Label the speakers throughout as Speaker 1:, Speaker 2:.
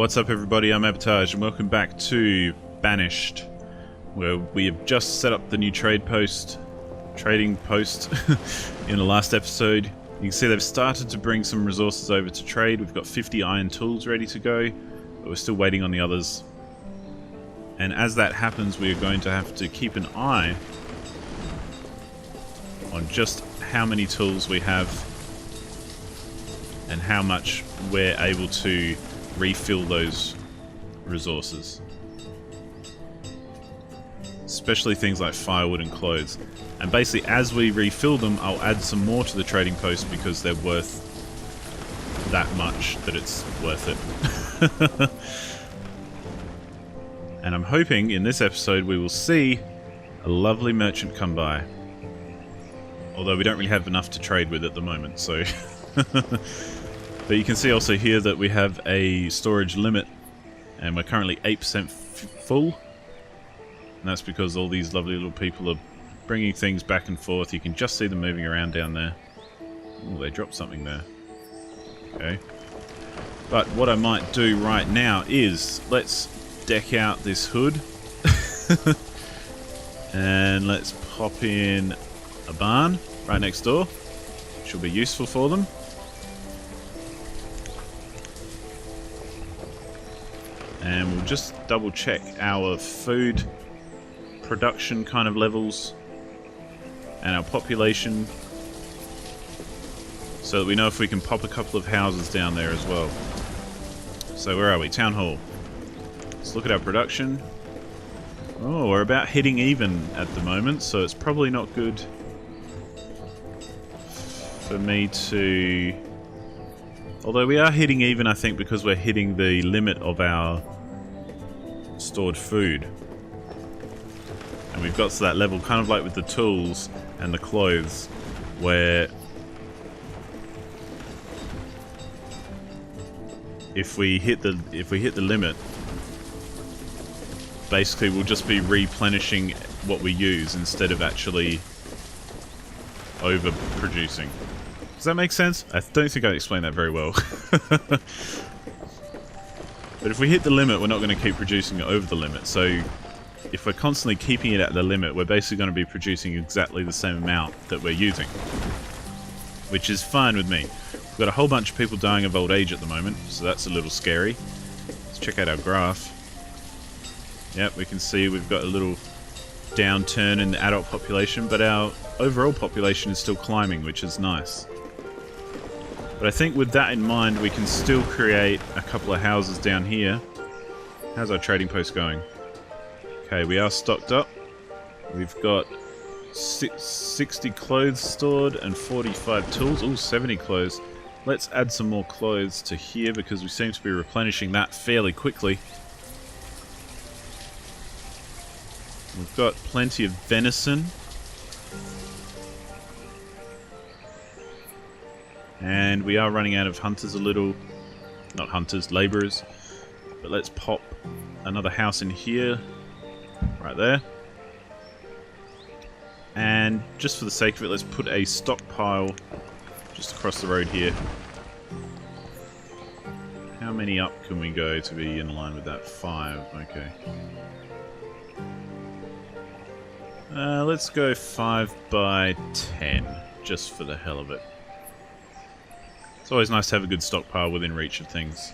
Speaker 1: What's up everybody, I'm Abatage and welcome back to Banished, where we have just set up the new trading post in the last episode. You can see they've started to bring some resources over to trade. We've got 50 iron tools ready to go, but we're still waiting on the others. And as that happens, we are going to have to keep an eye on just how many tools we have and how much we're able to refill those resources. Especially things like firewood and clothes. And basically as we refill them, I'll add some more to the trading post because they're worth that much that it's worth it. And I'm hoping in this episode we will see a lovely merchant come by. Although we don't really have enough to trade with at the moment, so... But you can see also here that we have a storage limit and we're currently 8% full. And that's because all these lovely little people are bringing things back and forth. You can just see them moving around down there. Oh, they dropped something there. Okay. But what I might do right now is let's deck out this hood. And let's pop in a barn right next door, which will be useful for them. And we'll just double check our food production kind of levels and our population so that we know if we can pop a couple of houses down there as well. So where are we? Town Hall. Let's look at our production. Oh, we're about hitting even at the moment, so it's probably not good for me to... Although we are hitting even, I think, because we're hitting the limit of our stored food. And we've got to that level, kind of like with the tools and the clothes, where if we hit the limit, basically we'll just be replenishing what we use instead of actually overproducing. Does that make sense? I don't think I explained that very well. But if we hit the limit, we're not going to keep producing it over the limit. So if we're constantly keeping it at the limit, we're basically going to be producing exactly the same amount that we're using. Which is fine with me. We've got a whole bunch of people dying of old age at the moment, so that's a little scary. Let's check out our graph. Yep, we can see we've got a little downturn in the adult population, but our overall population is still climbing, which is nice. But I think with that in mind, we can still create a couple of houses down here. How's our trading post going? Okay, we are stocked up. We've got 60 clothes stored and 45 tools. Ooh, 70 clothes. Let's add some more clothes to here because we seem to be replenishing that fairly quickly. We've got plenty of venison. And we are running out of hunters a little. Not hunters, labourers. But let's pop another house in here. Right there. And just for the sake of it, let's put a stockpile just across the road here. How many up can we go to be in line with that? 5, okay. Let's go 5 by 10, just for the hell of it. It's always nice to have a good stockpile within reach of things.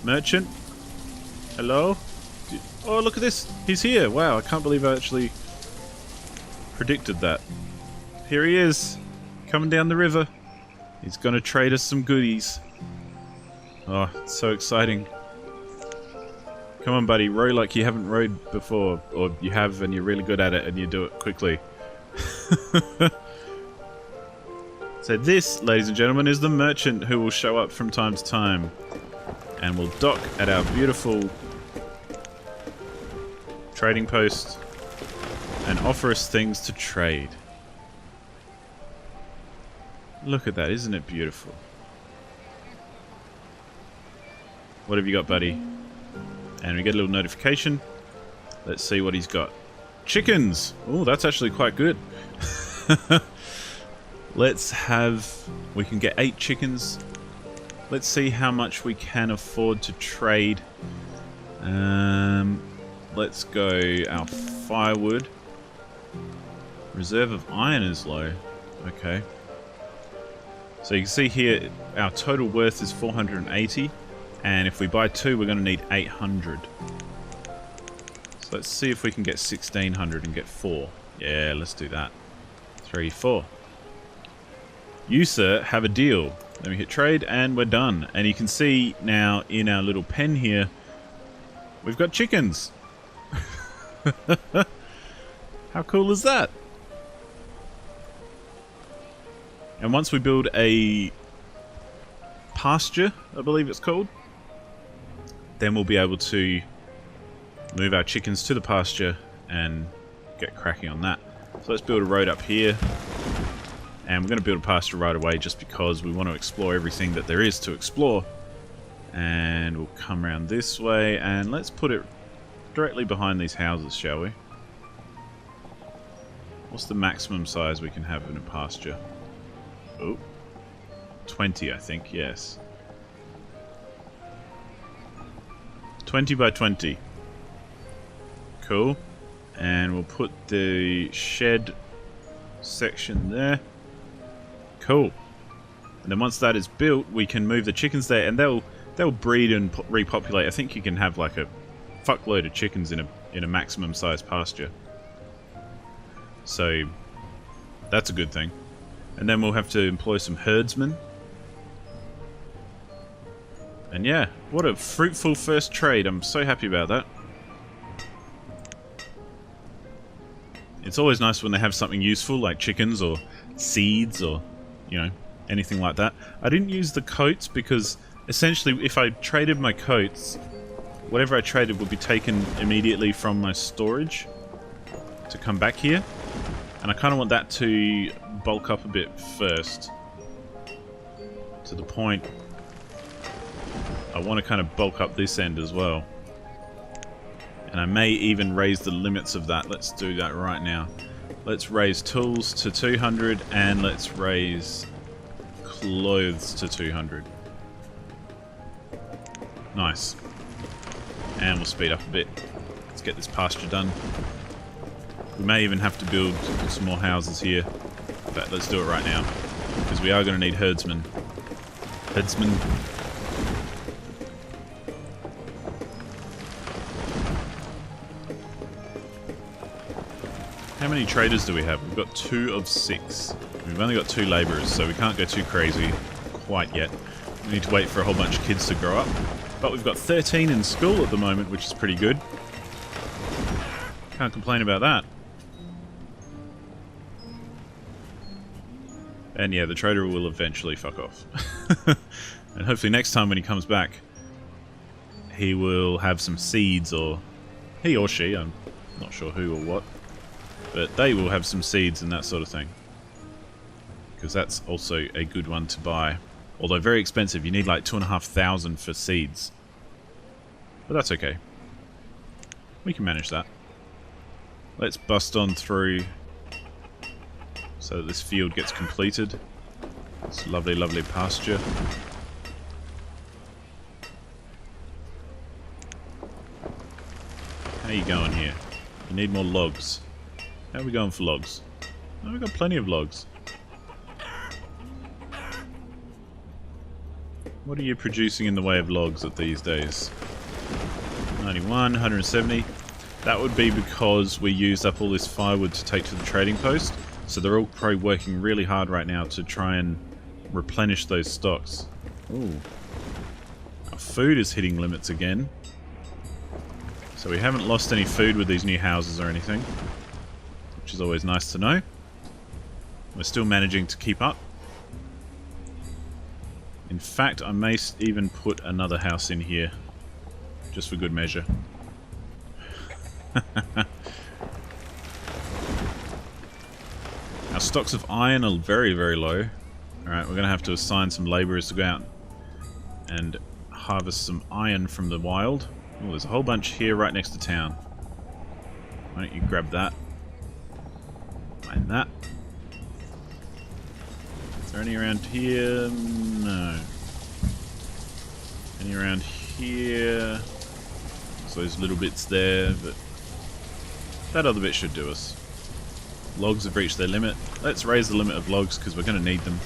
Speaker 1: Merchant? Hello? Oh, look at this! He's here! Wow, I can't believe I actually predicted that. Here he is! Coming down the river. He's gonna trade us some goodies. Oh, it's so exciting. Come on, buddy, row like you haven't rowed before. Or you have and you're really good at it and you do it quickly. So this, ladies and gentlemen, is the merchant who will show up from time to time. And will dock at our beautiful trading post and offer us things to trade. Look at that, isn't it beautiful? What have you got, buddy? And we get a little notification. Let's see what he's got. Chickens! Oh, that's actually quite good. Let's have... We can get 8 chickens. Let's see how much we can afford to trade. Let's go our firewood. Reserve of iron is low. Okay. So you can see here our total worth is 480, and if we buy 2 we're going to need 800. So let's see if we can get 1600 and get 4. Yeah, let's do that. 3, 4. You, sir, have a deal. Let me hit trade and we're done. And you can see now in our little pen here, we've got chickens. How cool is that? And once we build a pasture, I believe it's called, then we'll be able to move our chickens to the pasture and get cracking on that. So let's build a road up here. And we're going to build a pasture right away just because we want to explore everything that there is to explore. And we'll come around this way and let's put it directly behind these houses, shall we? What's the maximum size we can have in a pasture? Oh, 20 I think, yes. 20 by 20. Cool. And we'll put the shed section there. Cool. And then once that is built, we can move the chickens there, and they'll breed and repopulate. I think you can have like a fuckload of chickens in a maximum size pasture. So that's a good thing. And then we'll have to employ some herdsmen. And yeah, what a fruitful first trade. I'm so happy about that. It's always nice when they have something useful like chickens or seeds or, you know, anything like that. I didn't use the coats because essentially if I traded my coats, whatever I traded would be taken immediately from my storage to come back here. And I kind of want that to bulk up a bit first. To the point I want to kind of bulk up this end as well. And I may even raise the limits of that. Let's do that right now. Let's raise tools to 200 and let's raise clothes to 200. Nice. And we'll speed up a bit. Let's get this pasture done. We may even have to build some more houses here. But let's do it right now. Because we are going to need herdsmen. Herdsmen. How many traders do we have? We've got 2 of 6. We've only got 2 labourers, so we can't go too crazy quite yet. We need to wait for a whole bunch of kids to grow up. But we've got 13 in school at the moment, which is pretty good. Can't complain about that. And yeah, the trader will eventually fuck off. And hopefully next time when he comes back, he will have some seeds, or he or she, I'm not sure who or what. But they will have some seeds and that sort of thing. Because that's also a good one to buy. Although very expensive. You need like 2,500 for seeds. But that's okay. We can manage that. Let's bust on through so that this field gets completed. It's lovely, lovely pasture. How are you going here? You need more logs. How are we going for logs? Oh, we've got plenty of logs. What are you producing in the way of logs at these days? 91, 170. That would be because we used up all this firewood to take to the trading post. So they're all probably working really hard right now to try and replenish those stocks. Ooh. Our food is hitting limits again. So we haven't lost any food with these new houses or anything. Which is always nice to know. We're still managing to keep up. In fact, I may even put another house in here. Just for good measure. Our stocks of iron are very, very low. Alright, we're going to have to assign some labourers to go out and harvest some iron from the wild. Oh, there's a whole bunch here right next to town. Why don't you grab that? And that. Is there any around here? No. Any around here? So those little bits there, but that other bit should do us. Logs have reached their limit. Let's raise the limit of logs because we're going to need them.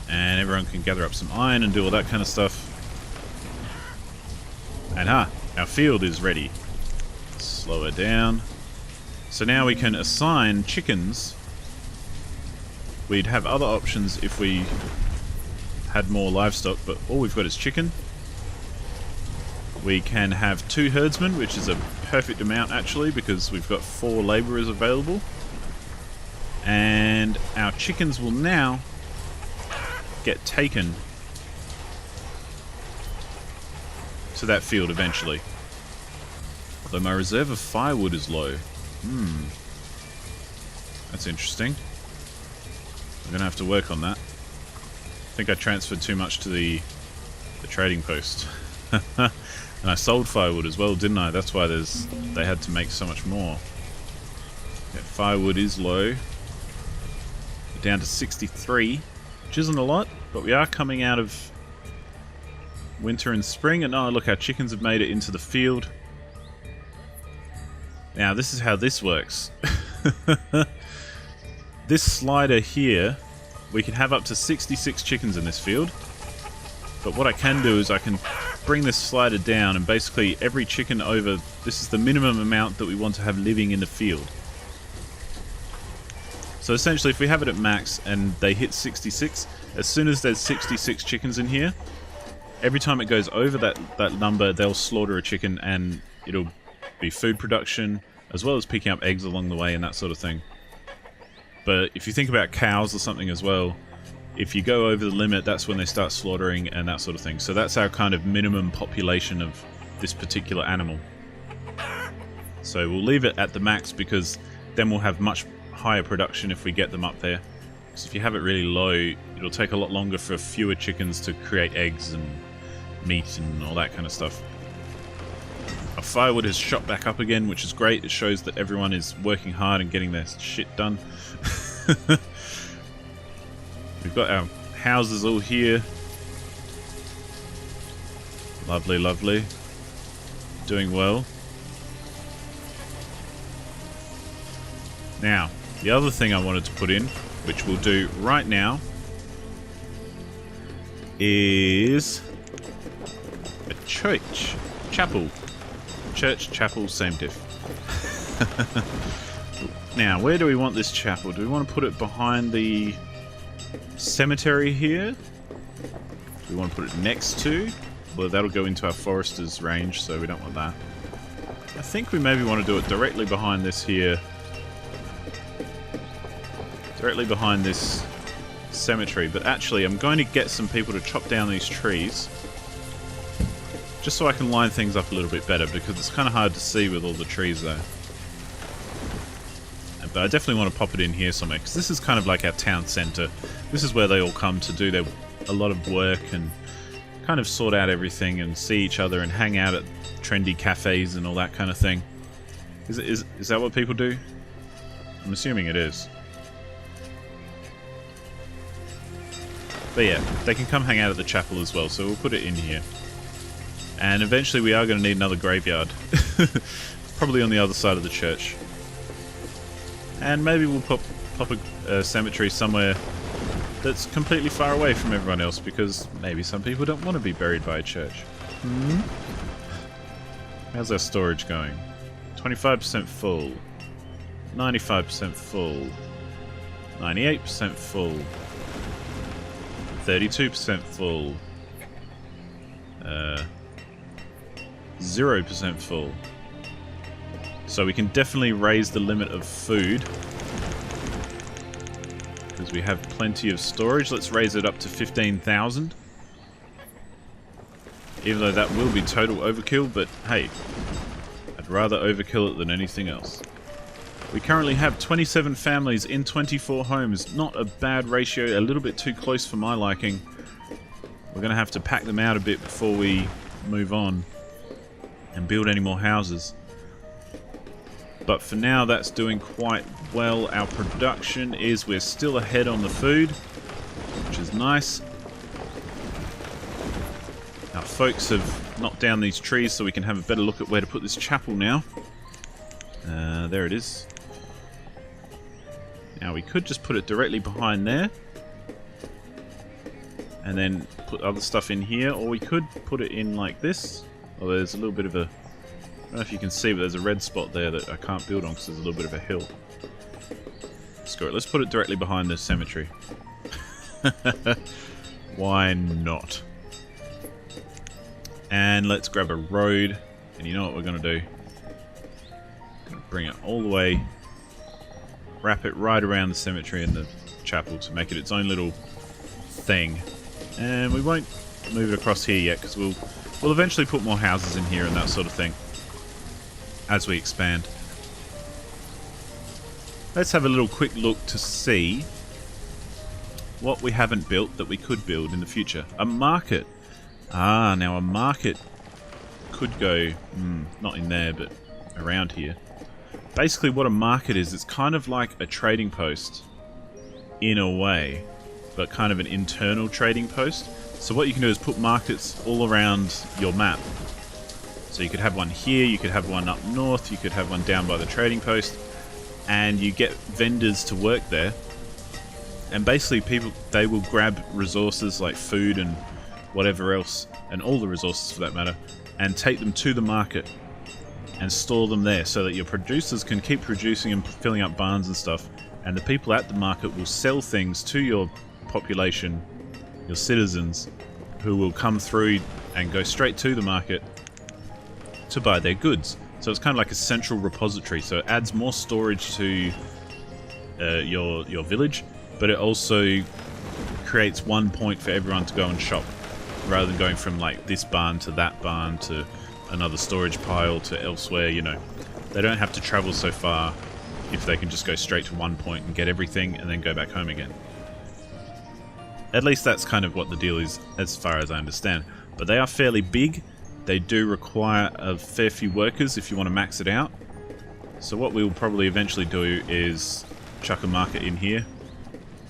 Speaker 1: And everyone can gather up some iron and do all that kind of stuff. And our field is ready. Slow it down. So now we can assign chickens. We'd have other options if we had more livestock, but all we've got is chicken. We can have 2 herdsmen, which is a perfect amount actually, because we've got 4 labourers available. And our chickens will now get taken to that field eventually. Although my reserve of firewood is low. That's interesting. I'm going to have to work on that. I think I transferred too much to the trading post. And I sold firewood as well, didn't I? That's why they had to make so much more. Yeah, firewood is low. We're down to 63, which isn't a lot, but we are coming out of winter and spring. And oh, look, our chickens have made it into the field. Now, this is how this works. This slider here, we can have up to 66 chickens in this field. But what I can do is I can bring this slider down, and basically every chicken over... This is the minimum amount that we want to have living in the field. So essentially, if we have it at max and they hit 66, as soon as there's 66 chickens in here, every time it goes over that number, they'll slaughter a chicken, and it'll be food production, as well as picking up eggs along the way and that sort of thing. But if you think about cows or something as well, if you go over the limit, that's when they start slaughtering and that sort of thing. So that's our kind of minimum population of this particular animal. So we'll leave it at the max, because then we'll have much higher production if we get them up there. Because if you have it really low, it'll take a lot longer for fewer chickens to create eggs and meat and all that kind of stuff. Our firewood has shot back up again, which is great. It shows that everyone is working hard and getting their shit done. We've got our houses all here. Lovely, lovely. Doing well. Now, the other thing I wanted to put in, which we'll do right now, is a church. Chapel. Church, chapel, same diff. Now, where do we want this chapel? Do we want to put it behind the cemetery here? Do we want to put it next to? Well, that'll go into our forester's range, so we don't want that. I think we maybe want to do it directly behind this here. Directly behind this cemetery. But actually, I'm going to get some people to chop down these trees, just so I can line things up a little bit better, because it's kind of hard to see with all the trees there. But I definitely want to pop it in here somewhere, because this is kind of like our town centre. This is where they all come to do a lot of work and kind of sort out everything and see each other and hang out at trendy cafes and all that kind of thing. Is that what people do? I'm assuming it is. But yeah, they can come hang out at the chapel as well, so we'll put it in here. And eventually we are going to need another graveyard. Probably on the other side of the church. And maybe we'll pop a cemetery somewhere that's completely far away from everyone else, because maybe some people don't want to be buried by a church. How's our storage going? 25% full. 95% full. 98% full. 32% full. 0% full. So we can definitely raise the limit of food, because we have plenty of storage. Let's raise it up to 15,000. Even though that will be total overkill, but hey, I'd rather overkill it than anything else. We currently have 27 families in 24 homes. Not a bad ratio, a little bit too close for my liking. We're going to have to pack them out a bit before we move on and build any more houses. But for now, that's doing quite well. Our production we're still ahead on the food, which is nice. folks have knocked down these trees so we can have a better look at where to put this chapel now. There it is. Now we could just put it directly behind there. And then put other stuff in here, or we could put it in like this. Oh, there's a little bit of a... I don't know if you can see, but there's a red spot there that I can't build on because there's a little bit of a hill. Screw it, let's put it directly behind the cemetery. Why not? And let's grab a road, and you know what we're going to do? Gonna bring it all the way, wrap it right around the cemetery and the chapel to make it its own little thing. And we won't move it across here yet because we'll eventually put more houses in here and that sort of thing as we expand. Let's have a little quick look to see what we haven't built that we could build in the future. A market. Ah, now a market could go, not in there, but around here. Basically what a market is, it's kind of like a trading post in a way, but kind of an internal trading post. So what you can do is put markets all around your map. So you could have one here, you could have one up north, you could have one down by the trading post, and you get vendors to work there. And basically people, they will grab resources like food and whatever else, and all the resources for that matter, and take them to the market and store them there so that your producers can keep producing and filling up barns and stuff, and the people at the market will sell things to your population, your citizens, who will come through and go straight to the market to buy their goods. So it's kind of like a central repository, so it adds more storage to your village, but it also creates one point for everyone to go and shop, rather than going from like this barn to that barn to another storage pile to elsewhere. You know, they don't have to travel so far if they can just go straight to one point and get everything and then go back home again. At least that's kind of what the deal is as far as I understand. But they are fairly big. They do require a fair few workers if you want to max it out. So what we'll probably eventually do is chuck a market in here.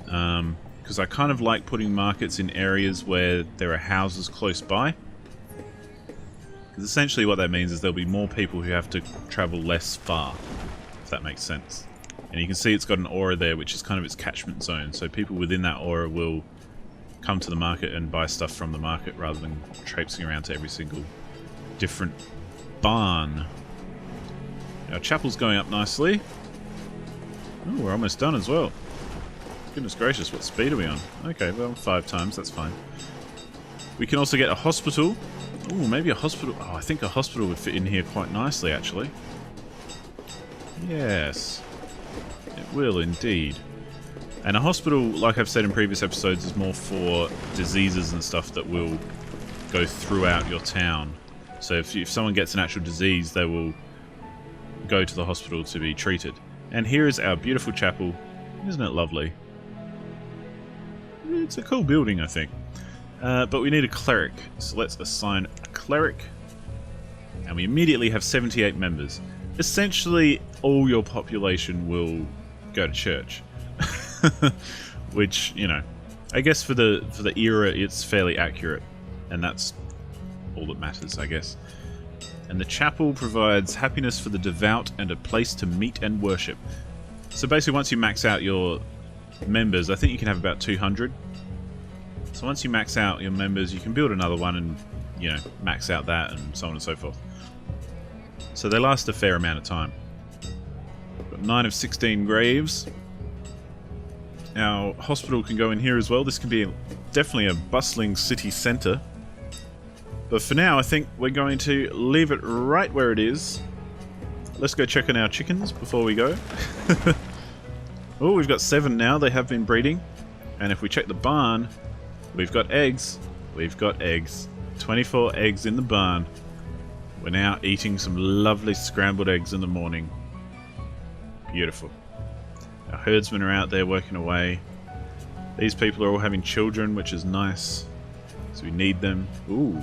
Speaker 1: Because I kind of like putting markets in areas where there are houses close by. Because essentially what that means is there'll be more people who have to travel less far, if that makes sense. And you can see it's got an aura there, which is kind of its catchment zone. So people within that aura will come to the market and buy stuff from the market rather than traipsing around to every single different barn. Our chapel's going up nicely. Oh, we're almost done as well. Goodness gracious, what speed are we on? Okay, well, 5 times, that's fine. We can also get a hospital. Oh, maybe a hospital. Oh, I think a hospital would fit in here quite nicely, actually. Yes, it will indeed. And a hospital, like I've said in previous episodes, is more for diseases and stuff that will go throughout your town. So if someone gets an actual disease, they will go to the hospital to be treated. And here is our beautiful chapel. Isn't it lovely? It's a cool building, I think. But we need a cleric. So let's assign a cleric. And we immediately have 78 members. Essentially, all your population will go to church. Which, you know, I guess for the era, it's fairly accurate. And that's all that matters, I guess. And the chapel provides happiness for the devout and a place to meet and worship. So basically, once you max out your members, I think you can have about 200. So once you max out your members, you can build another one and, you know, max out that and so on and so forth. So they last a fair amount of time. Got 9 of 16 graves. Our hospital can go in here as well. This can be definitely a bustling city centre. But for now, I think we're going to leave it right where it is. Let's go check on our chickens before we go. Oh, we've got 7 now. They have been breeding. And if we check the barn, we've got eggs. We've got eggs. 24 eggs in the barn. We're now eating some lovely scrambled eggs in the morning. Beautiful. Our herdsmen are out there working away. These people are all having children, which is nice. So we need them. Ooh.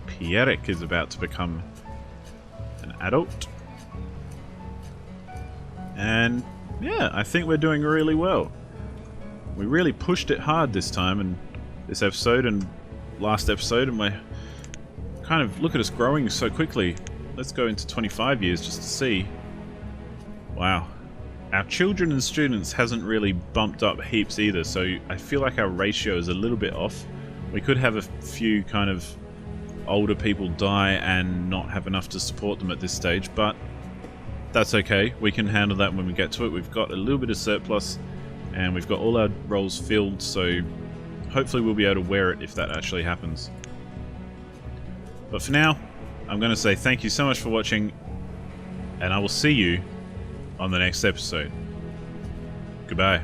Speaker 1: Pierrick is about to become an adult. And yeah, I think we're doing really well. We really pushed it hard this time, and this episode and last episode, and we're kind of look at us growing so quickly. Let's go into 25 years just to see. Wow. Our children and students hasn't really bumped up heaps either, so I feel like our ratio is a little bit off. We could have a few kind of older people die and not have enough to support them at this stage, but that's okay. We can handle that when we get to it. We've got a little bit of surplus and we've got all our roles filled, so hopefully we'll be able to wear it if that actually happens. But for now, I'm going to say thank you so much for watching, and I will see you on the next episode. Goodbye.